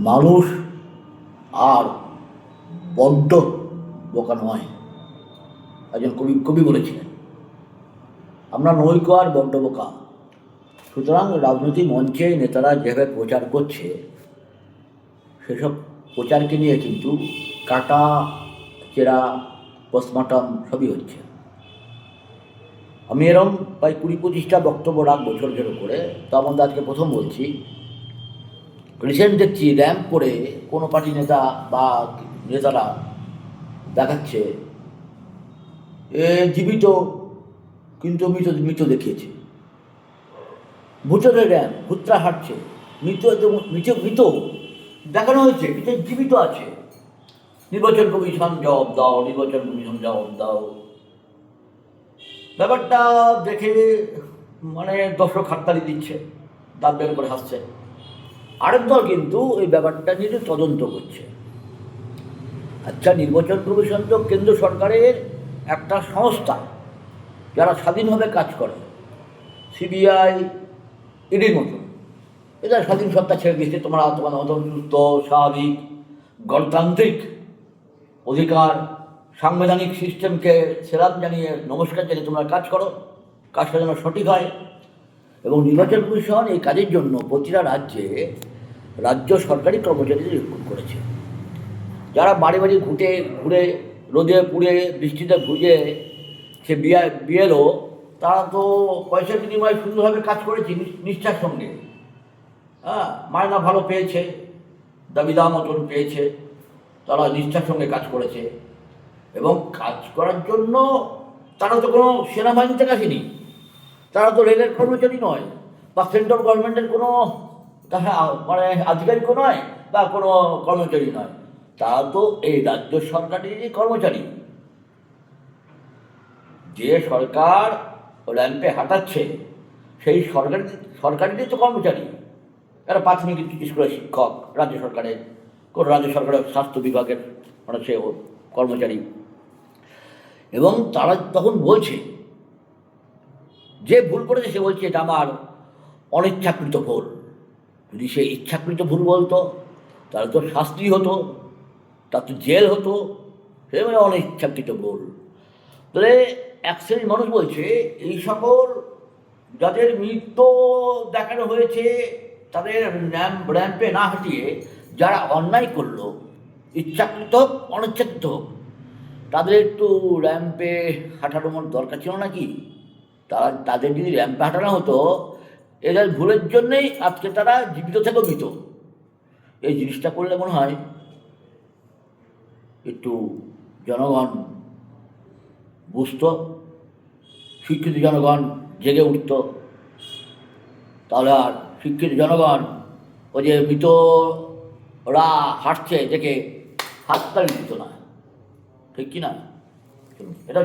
মানুষ আর বড্ড বোকা নয়। একজন কবি বলেছিলেন, আমরা নৈক আর বড্ড বোকা। সুতরাং রাজনৈতিক মঞ্চে নেতারা যেভাবে প্রচার করছে, সেসব প্রচারকে নিয়ে কিন্তু কাটা চেরা পোস্টমর্টম সবই হচ্ছে। আমি এরম প্রায় 20-25টা বক্তব্য রাখবো ছোটো ছোটো করে। তার মধ্যে আজকে প্রথম বলছি, রিসেন্ট দেখছি র্যাম্প করে কোনো পার্টি নেতা বা নেতারা দেখাচ্ছে জীবিত, কিন্তু মৃত মৃত দেখিয়েছে। ভূতের র্যাম্প, ভূতরা হাঁটছে, মৃত মৃত মৃত দেখানো হয়েছে, কিন্তু জীবিত আছে। নির্বাচন কমিশন জবাব দাও, নির্বাচন কমিশন জবাব দাও। ব্যাপারটা দেখে মানে দর্শক হাততালি দিচ্ছে, দাঁত বের করে হাসছে। আরেক দল কিন্তু এই ব্যাপারটা নিয়ে তদন্ত করছে। আচ্ছা, নির্বাচন কমিশন তো কেন্দ্র সরকারের একটা সংস্থা, যারা স্বাধীনভাবে কাজ করে, সিবিআই, ইডির মতো। এরা স্বাধীন সত্তা ছেড়ে দিয়েছে, তোমাদের মতন সুস্থ স্বাভাবিক গণতান্ত্রিক অধিকার সাংবিধানিক সিস্টেমকে সেলাম জানিয়ে নমস্কার জানিয়ে তোমরা কাজ করো, কাজটা যেন সঠিক হয়। এবং নির্বাচন কমিশন এই কাজের জন্য প্রতিটা রাজ্যে রাজ্য সরকারি কর্মচারীদের রিক্রুট করেছে, যারা বাড়ি বাড়ি ঘুরে রোদে পুড়ে বৃষ্টিতে ভিজে সে বিএলও, তারা তো পয়সার বিনিময়ে সুন্দরভাবে কাজ করেছে নিষ্ঠার সঙ্গে। হ্যাঁ, মায়না ভালো পেয়েছে, দাবিদাম মতন পেয়েছে, তারা নিষ্ঠার সঙ্গে কাজ করেছে। এবং কাজ করার জন্য তারা তো কোনো সেনাবাহিনী থেকে আসেনি, তারা তো রেলের কর্মচারী নয়, বা সেন্ট্রাল গভর্নমেন্টের কোনো মানে আধিকারিকও নয়, বা কোনো কর্মচারী নয়। তারা তো এই রাজ্য সরকারেরই কর্মচারী। যে সরকার র্যাম্পে হাঁটাচ্ছে সেই সরকারেরই তো কর্মচারী। এরা প্রাথমিক স্কুলের শিক্ষক, রাজ্য সরকারের কোনো রাজ্য সরকারের স্বাস্থ্য বিভাগের মানে সে কর্মচারী। এবং তারা তখন বলছে, যে ভুল করেছে সে বলছে এটা আমার অনিচ্ছাকৃত ভুল। যদি সে ইচ্ছাকৃত ভুল বলতো তাহলে তো শাস্তি হতো, তার তো জেল হতো। সে মানে অনিচ্ছাকৃত ভুল। তাহলে এক শ্রেণীর মানুষ বলছে, এই সকল যাদের মৃত্যু দেখানো হয়েছে তাদের র্যাম্পে না হাঁটিয়ে যারা অন্যায় করলো, ইচ্ছাকৃত হোক অনিচ্ছাকৃত হোক, তাদের একটু র্যাম্পে হাঁটানোর দরকার ছিল নাকি? তাদের যদি র্যাম্পে হাঁটানো হতো, এদের ভুলের জন্যেই আজকে তারা জীবিত থেকে মৃত। এই জিনিসটা করলে মনে হয় একটু জনগণ বুঝত, শিক্ষিত জনগণ জেগে উঠত। তাহলে আর শিক্ষিত জনগণ ওই যে মৃতরা হাঁটছে দেখে হাততালি দিত না, ঠিক কিনা? এটা